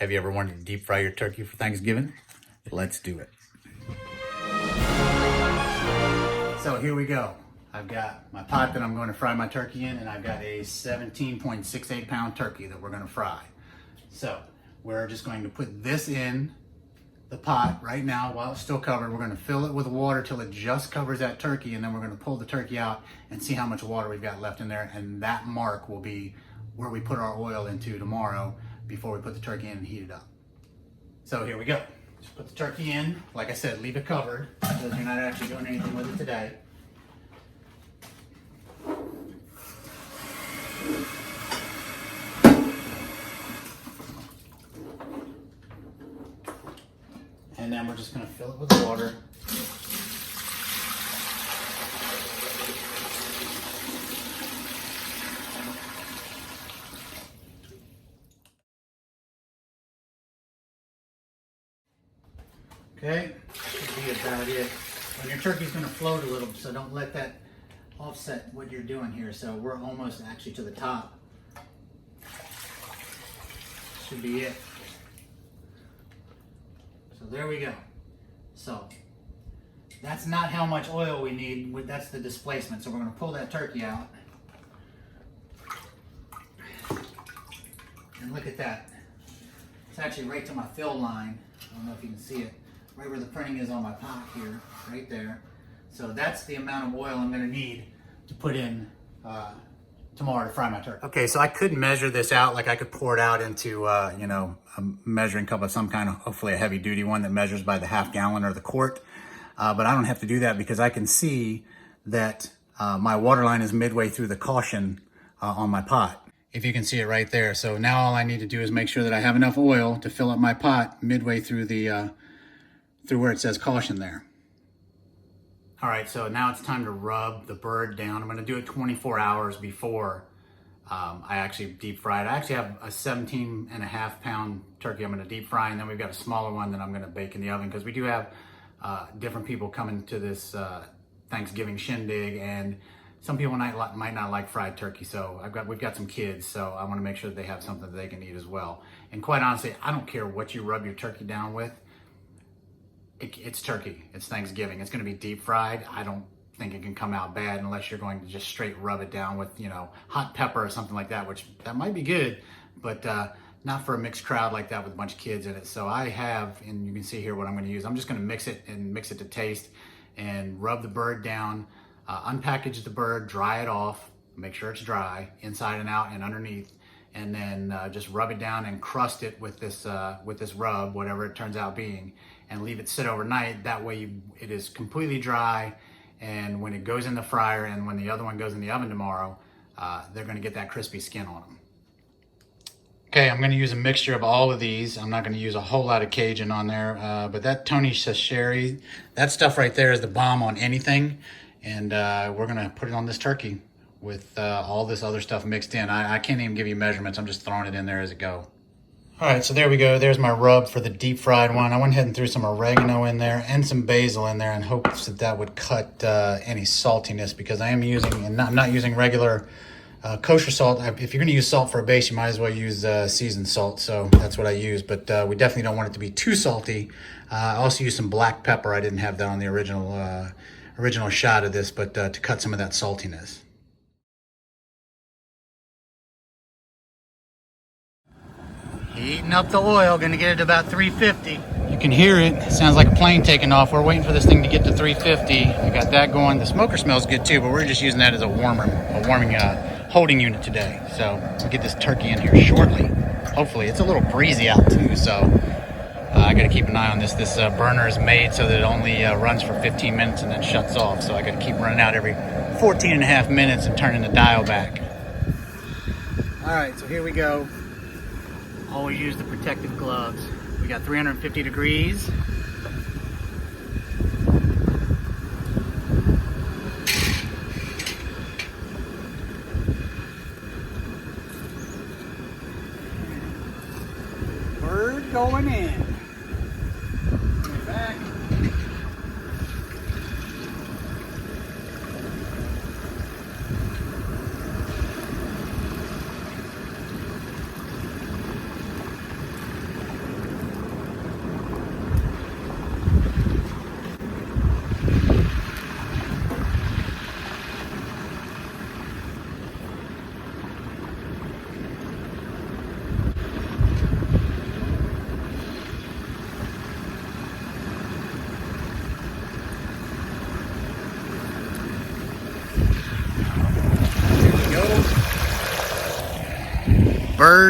Have you ever wanted to deep fry your turkey for Thanksgiving? Let's do it. So here we go. I've got my pot that I'm going to fry my turkey in, and I've got a 17.68 pound turkey that we're going to fry. So we're just going to put this in the pot right now while it's still covered. We're going to fill it with water till it just covers that turkey, and then we're going to pull the turkey out and see how much water we've got left in there, and that mark will be where we put our oil into tomorrow before we put the turkey in and heat it up. So here we go. Just put the turkey in. Like I said, leave it covered because you're not actually doing anything with it today. And then we're just going to fill it with water. Okay, should be about it. And your turkey's going to float a little, so don't let that offset what you're doing here. So we're almost actually to the top. Should be it. So there we go. So that's not how much oil we need. That's the displacement. So we're going to pull that turkey out. And look at that. It's actually right to my fill line. I don't know if you can see it. Right where the printing is on my pot here, right there. So that's the amount of oil I'm going to need to put in tomorrow to fry my turkey. Okay, so I could measure this out, like I could pour it out into, a measuring cup of some kind of, hopefully a heavy duty one that measures by the half gallon or the quart. But I don't have to do that because I can see that my water line is midway through the caution on my pot. If you can see it right there. So now all I need to do is make sure that I have enough oil to fill up my pot midway through the through where it says caution there. All right, so now it's time to rub the bird down. I'm gonna do it 24 hours before I actually deep fry it. I actually have a 17.5 pound turkey I'm gonna deep fry, and then we've got a smaller one that I'm gonna bake in the oven because we do have different people coming to this Thanksgiving shindig, and some people might not like fried turkey. So we've got some kids, so I wanna make sure that they have something that they can eat as well. And quite honestly, I don't care what you rub your turkey down with. It's turkey, it's Thanksgiving, it's gonna be deep fried. I don't think it can come out bad unless you're going to just straight rub it down with, hot pepper or something like that, which that might be good, but not for a mixed crowd like that with a bunch of kids in it. So I have, and you can see here what I'm gonna use. I'm just gonna mix it to taste and rub the bird down, unpackage the bird, dry it off, make sure it's dry, inside and out and underneath, and then just rub it down and crust it with this rub, whatever it turns out being, and leave it sit overnight. That way it is completely dry, and when it goes in the fryer and when the other one goes in the oven tomorrow, they're gonna get that crispy skin on them. Okay, I'm gonna use a mixture of all of these. I'm not gonna use a whole lot of Cajun on there, but that Tony Chachere, that stuff right there is the bomb on anything, and we're gonna put it on this turkey with all this other stuff mixed in. I can't even give you measurements. I'm just throwing it in there as it goes. All right, so there we go. There's my rub for the deep fried one. I went ahead and threw some oregano in there and some basil in there in hopes that that would cut any saltiness, because I am using, and I'm not using regular kosher salt. If you're gonna use salt for a base, you might as well use seasoned salt. So that's what I use, but we definitely don't want it to be too salty. I also used some black pepper. I didn't have that on the original shot of this, but to cut some of that saltiness. Heating up the oil, gonna get it to about 350. You can hear it, sounds like a plane taking off. We're waiting for this thing to get to 350. I got that going. The smoker smells good too, but we're just using that as a warming holding unit today. So we'll get this turkey in here shortly. Hopefully, it's a little breezy out too, so I gotta keep an eye on this. This burner is made so that it only runs for 15 minutes and then shuts off. So I gotta keep running out every 14 and a half minutes and turning the dial back. All right, so here we go. Always use the protective gloves. We got 350 degrees. Bird going in. Back.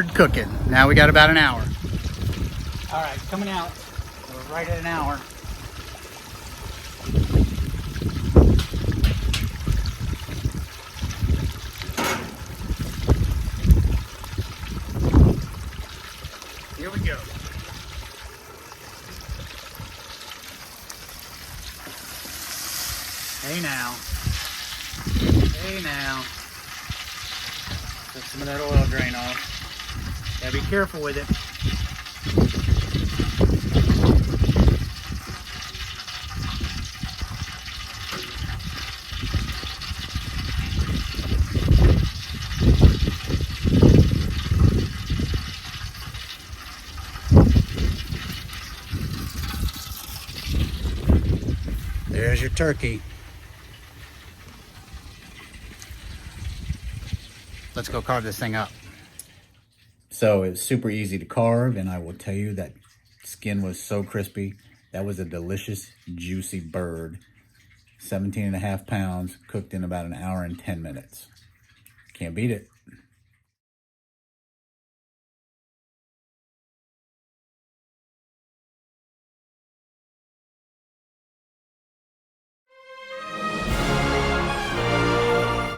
bird cooking. Now we got about an hour. All right, coming out. We're right at an hour. Here we go. Hey now. Hey now. Let some of that oil drain off. Gotta be careful with it. There's your turkey. Let's go carve this thing up. So it's super easy to carve, and I will tell you that skin was so crispy. That was a delicious, juicy bird. 17.5 pounds, cooked in about an hour and 10 minutes. Can't beat it.